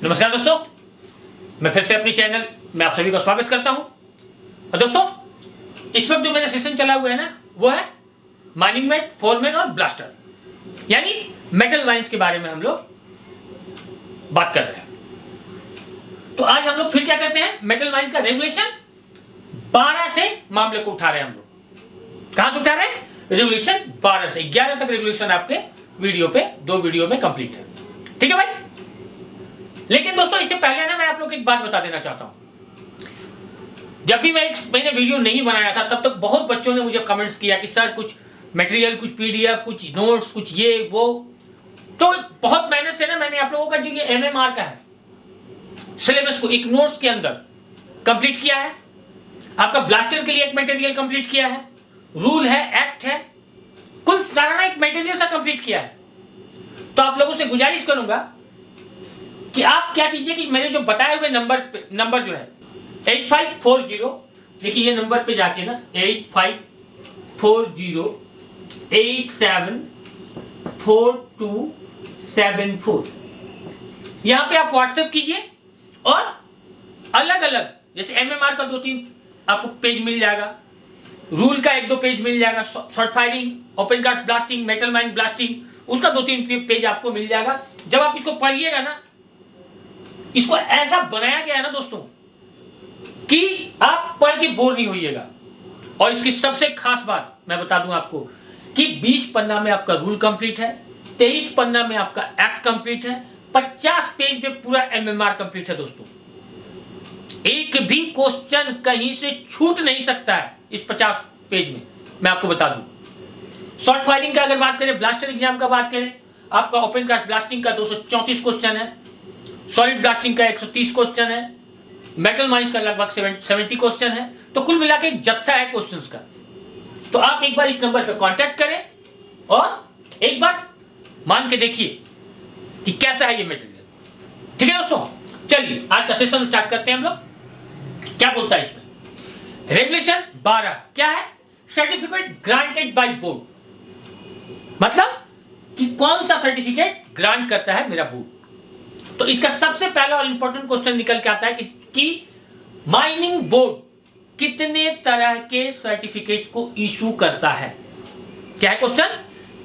नमस्कार दोस्तों, मैं फिर से अपने चैनल में आप सभी का स्वागत करता हूं। और दोस्तों, इस वक्त जो मेरा सेशन चला हुआ है ना, वो है माइनिंग मेट, फोरमैन और ब्लास्टर, यानी मेटल माइंस के बारे में हम लोग बात कर रहे हैं। तो आज हम लोग फिर क्या करते हैं, मेटल माइंस का रेगुलेशन 12 से मामले को उठा रहे हैं। हम लोग कहां से उठा रहे हैं? रेगुलेशन 12 से 11 तक रेगुलेशन आपके वीडियो पे 2 वीडियो में कंप्लीट है। ठीक है भाई। लेकिन दोस्तों, इससे पहले ना मैं आप लोग को एक बात बता देना चाहता हूं। जब भी मैंने वीडियो नहीं बनाया था, तब तक बहुत बच्चों ने मुझे कमेंट्स किया कि सर कुछ मटेरियल, कुछ पीडीएफ, कुछ नोट्स, कुछ ये वो। तो बहुत मेहनत से ना मैंने आप लोगों का जो ये एमएमआर का है सिलेबस को एक नोट्स के अंदर कंप्लीट किया है। आपका ब्लास्टर के लिए एक मटेरियल कंप्लीट किया है, रूल है, एक्ट है, कुल सारा एक मटेरियल सा कंप्लीट किया है। तो आप लोगों से गुजारिश करूंगा कि आप क्या कीजिए कि मेरे जो बताए हुए नंबर जो है 8540, देखिए ये नंबर पे जाके ना 8540874274, यहां पे आप व्हाट्सएप कीजिए और अलग अलग, जैसे एमएमआर का 2-3 आपको पेज मिल जाएगा, रूल का 1-2 पेज मिल जाएगा, short firing, open cast blasting, metal mine blasting, उसका 2-3 पेज आपको मिल जाएगा। जब आप इसको पढ़िएगा ना, इसको ऐसा बनाया गया है ना दोस्तों कि आप पढ़ के बोर नहीं होइएगा। और इसकी सबसे खास बात मैं बता दूं आपको कि 20 पन्ना में आपका रूल कंप्लीट है, 23 पन्ना में आपका एक्ट कंप्लीट है, 50 पेज में पूरा एमएमआर कंप्लीट है दोस्तों। एक भी क्वेश्चन कहीं से छूट नहीं सकता है इस 50 पेज में, मैं आपको बता दूं। शॉर्ट फायरिंग का अगर बात करें, ब्लास्टर एग्जाम का बात करें, आपका ओपन कास्ट ब्लास्टिंग का 234 क्वेश्चन है, सॉलिड ब्लास्टिंग का 130 क्वेश्चन है, मेटल माइंस का लगभग 70 क्वेश्चन है। तो कुल मिला के एक जत्था है क्वेश्चंस का। तो आप एक बार इस नंबर पे कांटेक्ट करें और एक बार मान के देखिए कि कैसा है ये मटेरियल। ठीक है दोस्तों, चलिए आज का सेशन स्टार्ट करते हैं हम लोग। क्या बोलता है इसमें? रेगुलेशन 12 क्या है? सर्टिफिकेट ग्रांटेड बाय बोर्ड, मतलब कि कौन सा सर्टिफिकेट ग्रांट करता है मेरा बोर्ड। तो इसका सबसे पहला और इंपॉर्टेंट क्वेश्चन निकल के आता है कि माइनिंग बोर्ड कितने तरह के सर्टिफिकेट को इशू करता है। क्या है क्वेश्चन?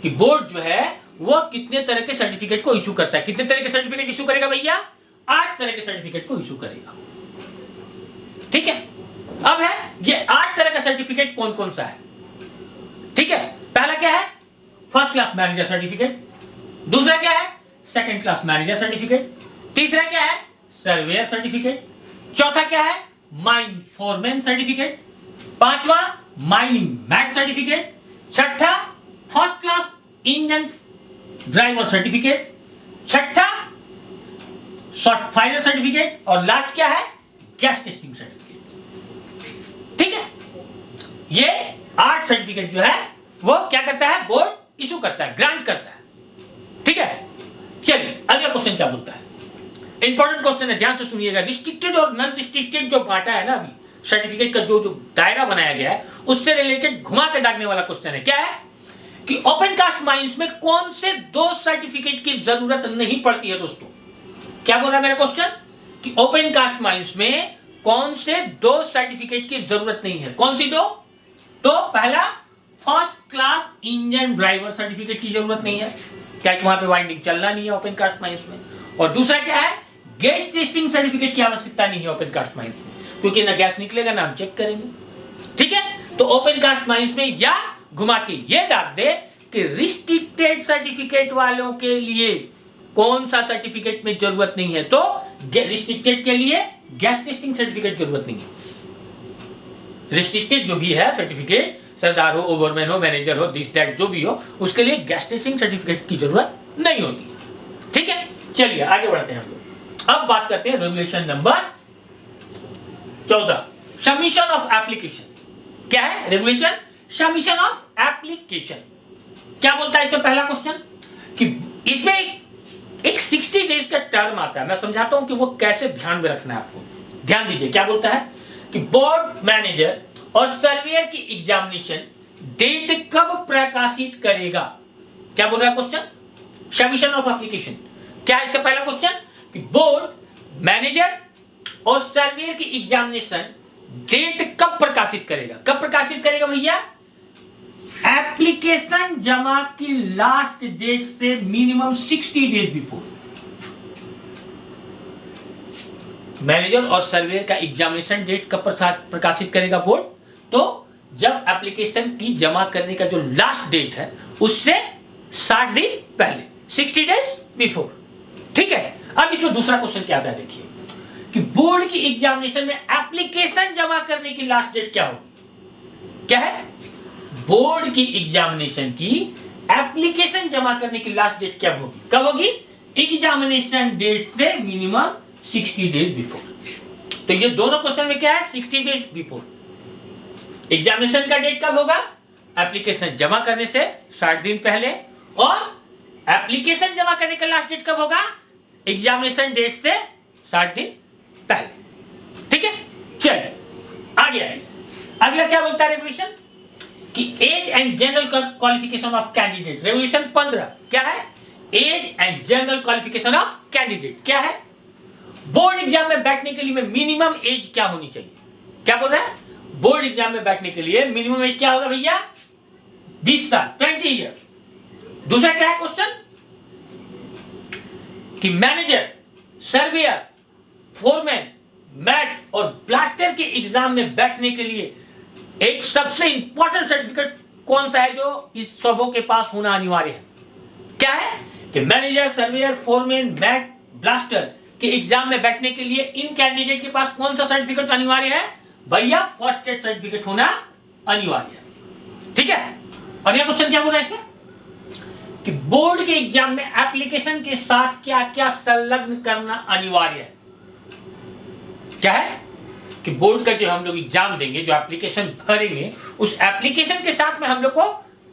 कि बोर्ड जो है वो कितने तरह के सर्टिफिकेट को इशू करता है। कितने तरह के सर्टिफिकेट इशू करेगा भैया? 8 तरह के सर्टिफिकेट को इशू करेगा। ठीक है, अब है ये 8 तरह का सर्टिफिकेट कौन कौन सा है। ठीक है, पहला क्या है? First class manager certificate. दूसरा क्या है? Second class manager certificate. तीसरा क्या है? Surveyor certificate. चौथा क्या है? Mine foreman certificate. पांचवा माइनिंग मैट सर्टिफिकेट। छठा first class engine driver certificate. छठा शॉर्ट फायर सर्टिफिकेट। और लास्ट क्या है? Gas testing certificate. ठीक है, ये 8 सर्टिफिकेट जो है वो क्या करता है? बोर्ड इशू करता है, ग्रांट करता है। ठीक है, चलिए अगला क्वेश्चन क्या बोलता है? इंपॉर्टेंट क्वेश्चन है, ध्यान से सुनिएगा। रिस्ट्रिक्टेड और नॉन रिस्ट्रिक्टेड जो बांटा है ना अभी सर्टिफिकेट का, जो दायरा बनाया गया है, उससे रिलेटेड घुमा के दागने वाला क्वेश्चन है। क्या है कि ओपन कास्ट माइंस में कौन से 2 सर्टिफिकेट की जरूरत नहीं पड़ती है दोस्तों। क्या बोल रहा है मेरा क्वेश्चन? कि ओपन कास्ट माइंस में कौन से 2 सर्टिफिकेट की जरूरत नहीं है। कौन सी 2? तो पहला first class engine driver certificate की जरूरत नहीं है, क्या कि वहां पे वाइंडिंग चलना नहीं है ओपन कास्ट माइंस में। और दूसरा क्या है? गैस टेस्टिंग सर्टिफिकेट की आवश्यकता नहीं है ओपन कास्ट माइंस में, क्योंकि ना गैस निकलेगा ना हम चेक करेंगे। ठीक है, तो ओपन कास्ट माइंस में या घुमा के ये दाग दे कि रिस्ट्रिक्टेड सर्टिफिकेट वालों के लिए कौन सा सर्टिफिकेट में जरूरत नहीं है। तो रिस्ट्रिक्टेड के लिए गैस टेस्टिंग सर्टिफिकेट जरूरत नहीं है। रिस्ट्रिक्टेड जो भी है सर्टिफिकेट, सरदार हो, ओवरमैन हो, मैनेजर हो, दिस दैट जो भी हो, उसके लिए गैस टेस्टिंग सर्टिफिकेट की जरूरत नहीं होती है। ठीक है, चलिए आगे बढ़ते हैं हम लोग। अब बात करते हैं regulation number 14, submission of application. क्या है? Regulation submission of application. क्या बोलता है इसमें? पहला क्वेश्चन कि इसमें एक 60 डेज का टर्म आता है। मैं समझाता हूं कि वो कैसे ध्यान में रखना है आपको। ध्यान दीजिए, क्या बोलता है कि बोर्ड मैनेजर और सर्वेयर की एग्जामिनेशन डेट कब प्रकाशित करेगा। क्या बोल रहा है क्वेश्चन? Submission of application. क्या है इसका पहला क्वेश्चन? कि बोर्ड मैनेजर और सर्वेयर की एग्जामिनेशन डेट कब प्रकाशित करेगा? कब प्रकाशित करेगा भैया? एप्लीकेशन जमा की लास्ट डेट से मिनिमम 60 डेज बिफोर। मैनेजर और सर्वेयर का एग्जामिनेशन डेट कब प्रकाशित करेगा बोर्ड? तो जब एप्लीकेशन की जमा करने का जो लास्ट डेट है उससे 60 दिन पहले, 60 डेज बिफोर। ठीक है। अब इसमें दूसरा क्वेश्चन क्या आता है, देखिए कि बोर्ड की एग्जामिनेशन में एप्लीकेशन जमा करने की लास्ट डेट क्या होगी? क्या है? बोर्ड की एग्जामिनेशन की एप्लीकेशन जमा करने की लास्ट डेट क्या होगी? कब होगी? एग्जामिनेशन डेट से मिनिमम 60 डेज बिफोर। तो ये दोनों क्वेश्चन में क्या है? 60 डेज बिफोर। एग्जामिनेशन का डेट कब होगा? एप्लीकेशन जमा करने से 60 दिन पहले। और एप्लीकेशन जमा करने का लास्ट डेट कब होगा? एग्जामिनेशन डेट से 60 दिन पहले। ठीक है, चलिए आगे आइए। अगला क्या बोलता है रेगुलेशन कि age and general qualification of candidate. Regulation 15 क्या है? Age and general qualification of candidate क्या है? बोर्ड एग्जाम में बैठने के लिए मिनिमम एज क्या होनी चाहिए? क्या बोल रहा है? बोर्ड एग्जाम में बैठने के लिए मिनिमम एज क्या होगा भैया? 20 साल, 20 ईयर। दूसरा क्या है क्वेश्चन कि मैनेजर, सर्वेयर, फोरमैन, मैट और ब्लास्टर के एग्जाम में बैठने के लिए एक सबसे इंपॉर्टेंट सर्टिफिकेट कौन सा है जो इस सबों के पास होना अनिवार्य है? क्या है कि manager, surveyor, foreman, mate, blaster के एग्जाम में बैठने के लिए इन कैंडिडेट के पास कौन सा सर्टिफिकेट अनिवार्य है? भैया फर्स्ट एड सर्टिफिकेट होना अनिवार्य है। ठीक है। अगला क्वेश्चन क्या बोल रहा है इसमें कि बोर्ड के एग्जाम में एप्लीकेशन के साथ क्या क्या संलग्न करना अनिवार्य है? क्या है कि बोर्ड का जो हम लोग एग्जाम देंगे, जो एप्लीकेशन भरेंगे, उस एप्लीकेशन के साथ में हम लोग को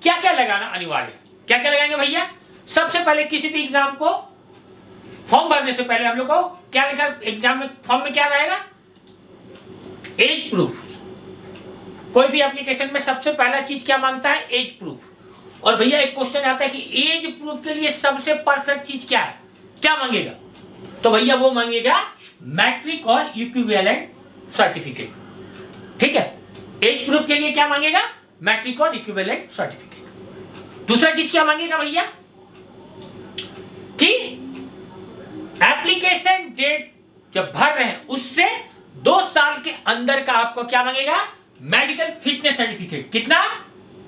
क्या क्या लगाना अनिवार्य है? क्या क्या लगाएंगे भैया? सबसे पहले किसी भी एग्जाम को फॉर्म भरने से पहले हम लोग को क्या लिखा एग्जाम में? फॉर्म में क्या रहेगा? Age proof. कोई भी एप्लीकेशन में सबसे पहला चीज क्या मांगता है? Age proof. और भैया एक क्वेश्चन आता है कि एज प्रूफ के लिए सबसे परफेक्ट चीज क्या है? क्या मांगेगा? तो भैया वो मांगेगा मैट्रिक और इक्विवेलेंट सर्टिफिकेट। ठीक है। एज प्रूफ के लिए क्या मांगेगा? मैट्रिक और इक्विवेलेंट सर्टिफिकेट। दूसरा चीज क्या मांगेगा भैया कि एप्लीकेशन डेट जब भर रहे हैं उससे 2 साल के अंदर का आपको क्या मांगेगा? Medical fitness certificate. कितना?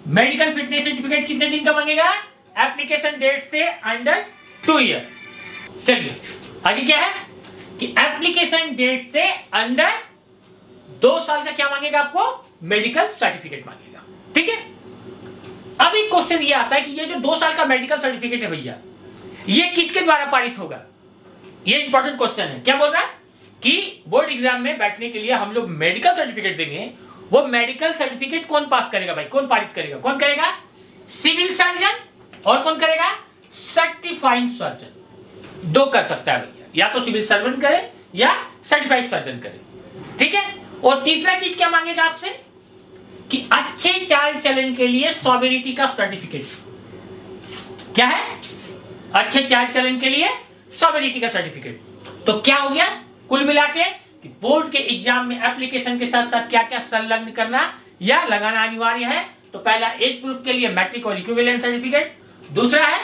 मेडिकल फिटनेस सर्टिफिकेट कितने दिन का मांगेगा? एप्लीकेशन डेट से अंडर 2 ईयर। चलिए आगे क्या है कि एप्लीकेशन डेट से अंडर 2 साल का क्या मांगेगा आपको? मेडिकल सर्टिफिकेट मांगेगा। ठीक है। अब एक क्वेश्चन ये आता है कि ये जो 2 साल का मेडिकल सर्टिफिकेट है भैया, ये किसके द्वारा पारित होगा? ये इंपॉर्टेंट क्वेश्चन है। क्या बोल रहा है कि बोर्ड एग्जाम में बैठने के लिए हम लोग मेडिकल सर्टिफिकेट देंगे, वो मेडिकल सर्टिफिकेट कौन पास करेगा भाई? कौन पारित करेगा? कौन करेगा? Civil surgeon. और कौन करेगा? Certifying surgeon. 2 कर सकता है भैया, या तो सिविल सर्जन करे या सर्टिफाइड सर्जन करे। ठीक है। और तीसरा चीज क्या मांगेगा आपसे कि अच्छे चाल चलन के लिए सॉवेरिटी का सर्टिफिकेट। क्या है? अच्छे चाल चलन के लिए सॉवेरिटी का सर्टिफिकेट। तो क्या हो गया कुल मिला के कि बोर्ड के एग्जाम में एप्लीकेशन के साथ साथ क्या क्या संलग्न करना या लगाना अनिवार्य है? तो पहला एज प्रूफ के लिए मैट्रिक और इक्विवेलेंट सर्टिफिकेट। दूसरा है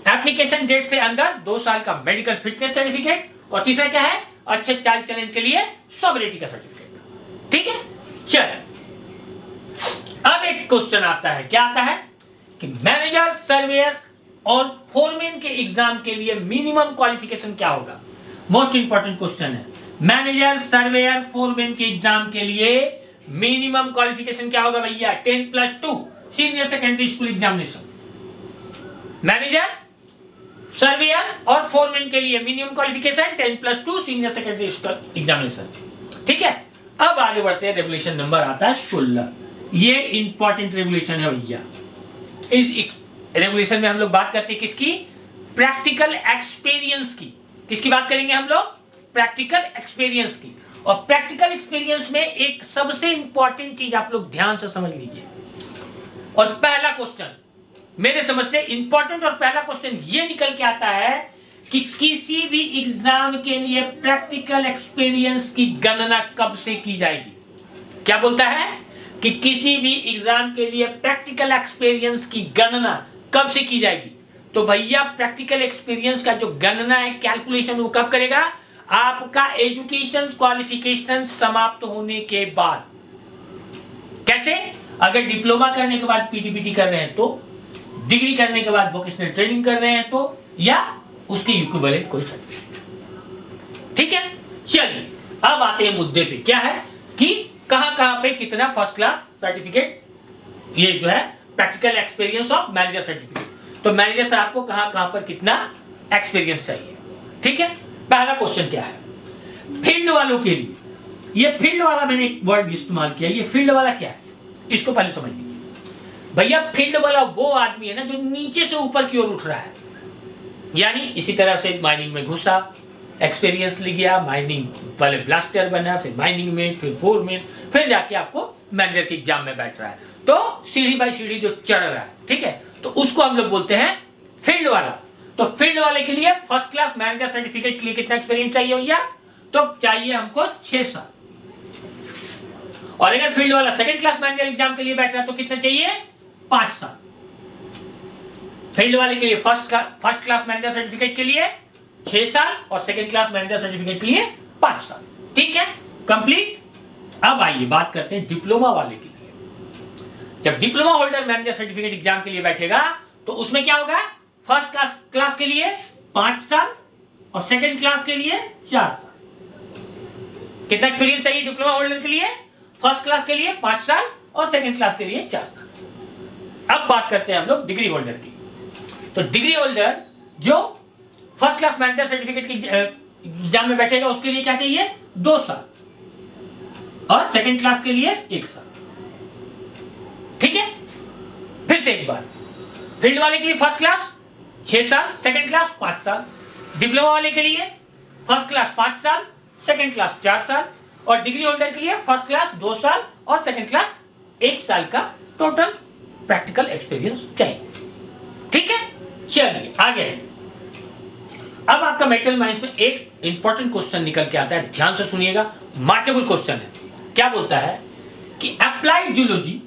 एप्लीकेशन डेट से अंदर 2 साल का मेडिकल फिटनेस सर्टिफिकेट। और तीसरा क्या है? अच्छे चाल चलन के लिए सॉवेरिटी का सर्टिफिकेट। ठीक है। चलिए अब एक क्वेश्चन आता है। क्या आता है कि मैनेजर, सर्वेयर और फोरमैन के एग्जाम के लिए मिनिमम क्वालिफिकेशन क्या होगा? मोस्ट इंपॉर्टेंट क्वेश्चन है। मैनेजर, सर्वेयर, फोरमैन के एग्जाम के लिए मिनिमम क्वालिफिकेशन क्या होगा भैया? 10+2 senior secondary school examination. Manager, surveyor और फोरमैन के लिए minimum qualification 10+2 senior secondary school examination. ठीक है। अब आगे बढ़ते हैं। रेगुलेशन नंबर आता है 16। ये इंपॉर्टेंट रेगुलेशन है भैया। इस रेगुलेशन में हम लोग बात करते हैं किसकी? प्रैक्टिकल एक्सपीरियंस की। किसकी बात करेंगे हम लोग? प्रैक्टिकल एक्सपीरियंस की। और प्रैक्टिकल एक्सपीरियंस में एक सबसे इंपॉर्टेंट चीज आप लोग ध्यान से समझ लीजिए। और पहला क्वेश्चन मेरे समझ से इंपॉर्टेंट और पहला क्वेश्चन ये निकल के आता है कि किसी भी एग्जाम के लिए प्रैक्टिकल एक्सपीरियंस की गणना कब से की जाएगी? क्या बोलता है कि किसी भी एग्जाम के लिए प्रैक्टिकल एक्सपीरियंस की गणना कब से की जाएगी? तो भैया प्रैक्टिकल एक्सपीरियंस का जो गणना है, कैलकुलेशन, वो कब करेगा? आपका एजुकेशन क्वालिफिकेशन समाप्त होने के बाद। कैसे? अगर डिप्लोमा करने के बाद पीटीपीटी कर रहे हैं तो, डिग्री करने के बाद वोकेशनल ट्रेनिंग कर रहे हैं तो, या उसके इक्विवेलेंट कोई सर्टिफिकेट। ठीक है, चलिए अब आते हैं मुद्दे पे। क्या है कि कहां पे कितना फर्स्ट क्लास सर्टिफिकेट, ये जो है practical experience of manager certificate, तो मैनेजर साहब को कहां पर कितना एक्सपीरियंस चाहिए। ठीक है, पहला क्वेश्चन क्या है? फील्ड वालों के लिए, ये फील्ड वाला मैंने एक वर्ड इस्तेमाल किया, ये फील्ड वाला क्या है इसको पहले समझ लीजिए। भैया फील्ड वाला वो आदमी है ना जो नीचे से ऊपर की ओर उठ रहा है, यानी इसी तरह से माइनिंग में घुसा, एक्सपीरियंस ले गया, माइनिंग पहले ब्लास्टर बना, फिर माइनिंग में, फिर फोरमैन, फिर जाके आपको मैनेजर के एग्जाम में बैठ रहा है, तो सीढ़ी बाई सीढ़ी जो चढ़ रहा है। ठीक है, तो उसको हम लोग बोलते हैं फील्ड वाला। तो फील्ड वाले के लिए फर्स्ट क्लास मैनेजर सर्टिफिकेट के लिए कितना एक्सपीरियंस चाहिए भैया? तो चाहिए हमको 6 साल। और अगर फील्ड वाला सेकंड क्लास मैनेजर एग्जाम के लिए बैठ रहा है तो कितना चाहिए? 5 साल। फील्ड वाले के लिए फर्स्ट क्लास मैनेजर सर्टिफिकेट के लिए 6 साल और सेकंड क्लास मैनेजर सर्टिफिकेट के लिए 5 साल। ठीक है, कंप्लीट। अब आइए बात करते हैं डिप्लोमा वाले के लिए। जब diploma holder manager certificate exam के लिए बैठेगा तो उसमें क्या होगा? फर्स्ट क्लास के लिए 5 साल और सेकंड क्लास के लिए 4 साल। कितना एक्सपीरियंस चाहिए डिप्लोमा होल्डर के लिए? फर्स्ट क्लास के लिए 5 साल और सेकंड क्लास के लिए 4 साल। अब बात करते हैं हम लोग डिग्री होल्डर की। तो डिग्री होल्डर जो फर्स्ट क्लास मैनेजर सर्टिफिकेट के एग्जाम में बैठेगा उसके लिए क्या चाहिए? 2 साल और सेकंड क्लास के लिए 1 साल। ठीक है, फिर से एक बार, फील्ड वाले के लिए फर्स्ट क्लास 6 साल, सेकंड क्लास 5 साल। डिप्लोमा वाले के लिए फर्स्ट क्लास 5 साल, सेकंड क्लास 4 साल, और डिग्री होल्डर के लिए फर्स्ट क्लास 2 साल और सेकंड क्लास 1 साल का टोटल प्रैक्टिकल एक्सपीरियंस चाहिए। ठीक है, चलिए आगे। अब आपका मेटल माइंस में एक इंपॉर्टेंट क्वेश्चन निकल के आता है, ध्यान से सुनिएगा, मार्केबल क्वेश्चन है। क्या बोलता है कि अप्लाइड जूलॉजी,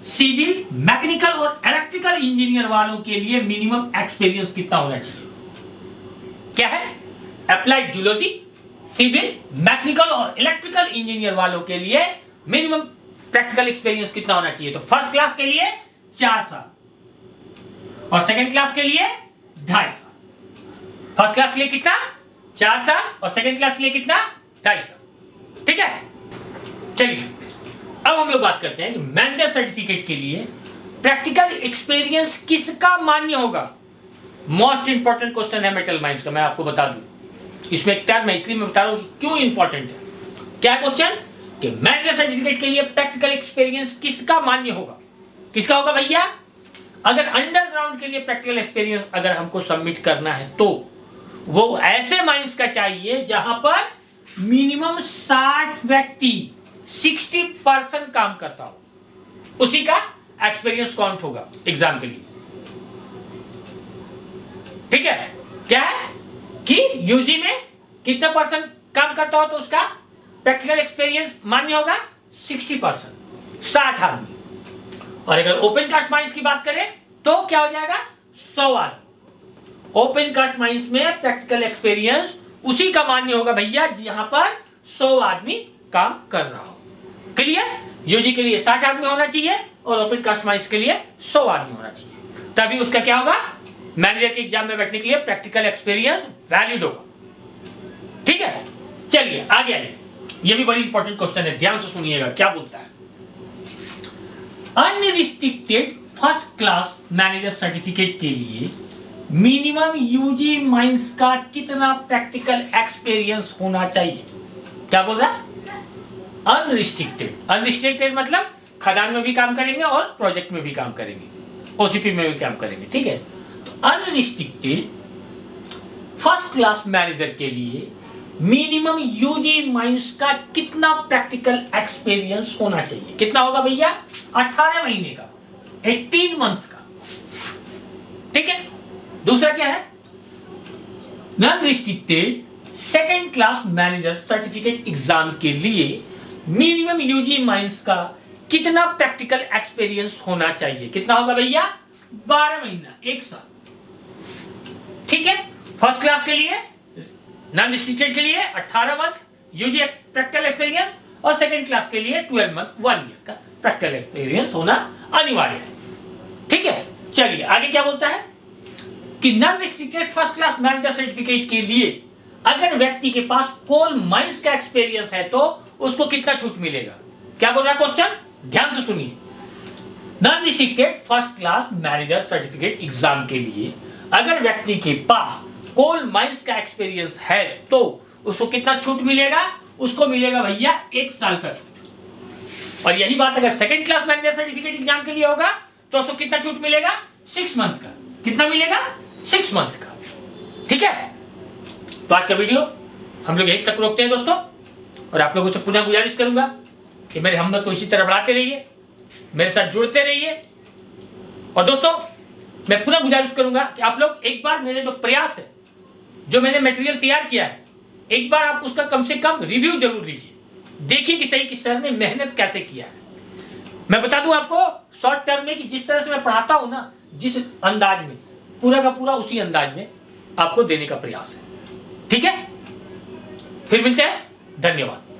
सिविल, मैकेनिकल और इलेक्ट्रिकल इंजीनियर वालों के लिए मिनिमम एक्सपीरियंस कितना होना चाहिए? क्या है? अप्लाइड जूलॉजी, सिविल, मैकेनिकल और इलेक्ट्रिकल इंजीनियर वालों के लिए मिनिमम प्रैक्टिकल एक्सपीरियंस कितना होना चाहिए? तो फर्स्ट क्लास के लिए 4 साल और सेकंड क्लास के लिए 2.5 साल। फर्स्ट क्लास के लिए कितना? 4 साल और सेकंड क्लास के लिए कितना? 2.5 साल। ठीक है, चलिए अब हम लोग बात करते हैं कि मैनेजर सर्टिफिकेट के लिए प्रैक्टिकल एक्सपीरियंस किसका मान्य होगा? मोस्ट इंपॉर्टेंट क्वेश्चन है मेटल माइंस का, मैं आपको बता दूं। इसमें एक टर्म है, इसलिए मैं बता रहा हूं कि क्यों इंपॉर्टेंट है। क्या क्वेश्चन? कि मैनेजर सर्टिफिकेट के लिए प्रैक्टिकल एक्सपीरियंस किसका मान्य होगा? किसका होगा भैया? अगर अंडरग्राउंड के लिए प्रैक्टिकल एक्सपीरियंस अगर हमको सबमिट करना है तो वो ऐसे माइंस का चाहिए जहां पर मिनिमम 60 व्यक्ति 60% काम करता हो, उसी का एक्सपीरियंस काउंट होगा एग्जाम के लिए। ठीक है, क्या है कि यूजी में कितना परसेंट काम करता हो तो उसका प्रैक्टिकल एक्सपीरियंस मान्य होगा? 60%, 60 आदमी। और अगर ओपन कास्ट माइंस की बात करें तो क्या हो जाएगा? 100 आदमी। ओपन कास्ट माइंस में प्रैक्टिकल एक्सपीरियंस उसी का मान्य होगा भैया जहां पर 100 आदमी काम कर रहा हो। क्लियर? यूजी के लिए 60 आदमी होना चाहिए और ओपन कास्ट माइंस के लिए 100 आदमी होना चाहिए, तभी उसका क्या होगा? मैनेजर के एग्जाम में बैठने के लिए प्रैक्टिकल एक्सपीरियंस वैलिड होगा। ठीक है, चलिए आगे आइए, ये भी बड़ी इंपॉर्टेंट क्वेश्चन है, ध्यान से सुनिएगा क्या बोलता है। Unrestricted first class manager certificate के लिए मिनिमम यूजी माइंस का कितना प्रैक्टिकल एक्सपीरियंस होना चाहिए? क्या बोल रहा है? अनरिस्ट्रिक्टेड। अनरिस्ट्रिक्टेड मतलब खदान में भी काम करेंगे और प्रोजेक्ट में भी काम करेंगे, ओसीपी में भी काम करेंगे। ठीक है, तो अनरिस्ट्रिक्टेड फर्स्ट क्लास मैनेजर के लिए मिनिमम यूजी माइंस का कितना प्रैक्टिकल एक्सपीरियंस होना चाहिए? कितना होगा भैया? 18 महीने का, 18 मंथ्स का। ठीक है, दूसरा क्या है? Non restricted second class manager certificate exam के लिए मिनिमम यूजी माइंस का कितना प्रैक्टिकल एक्सपीरियंस होना चाहिए? कितना होगा भैया? 12 महीना, 1 साल। ठीक है, फर्स्ट क्लास के लिए, नॉन रिस्ट्रिक्टेड के लिए 18 मंथ यूजी प्रैक्टिकल एक्सपीरियंस, और सेकेंड क्लास के लिए 12 मंथ 1 ईयर का प्रैक्टिकल एक्सपीरियंस होना अनिवार्य है। ठीक है, चलिए आगे क्या बोलता है कि non restricted first class manager certificate के लिए अगर व्यक्ति के पास कोल माइंस का एक्सपीरियंस है तो उसको कितना छूट मिलेगा? क्या बोल रहा है क्वेश्चन? ध्यान से सुनिए। Non restricted first class manager certificate exam के लिए अगर व्यक्ति के पास कोल माइंस का एक्सपीरियंस है तो उसको कितना छूट मिलेगा? उसको मिलेगा भैया 1 साल का छूट। और यही बात अगर second class manager certificate exam के लिए होगा तो उसको कितना छूट मिलेगा? 6 मंथ का। कितना मिलेगा? 6 मंथ का। ठीक है, तो आज का वीडियो हम लोग यहीं तक रोकते हैं दोस्तों, और आप लोगों से पुनः गुजारिश करूंगा कि मेरे हिम्मत को इसी तरह बढ़ाते रहिए, मेरे साथ जुड़ते रहिए। और दोस्तों मैं पुनः गुजारिश करूंगा कि आप लोग एक बार मेरे जो प्रयास है, जो मैंने मटेरियल तैयार किया है, एक बार आप उसका कम से कम रिव्यू जरूर लीजिए, देखिए कि सही कि सर ने मेहनत कैसे किया है। मैं बता दूं आपको शॉर्ट टर्म में कि जिस तरह से मैं पढ़ाता हूं ना, जिस अंदाज में, पूरा का पूरा उसी अंदाज में आपको देने का प्रयास है। ठीक है, फिर मिलते हैं, धन्यवाद।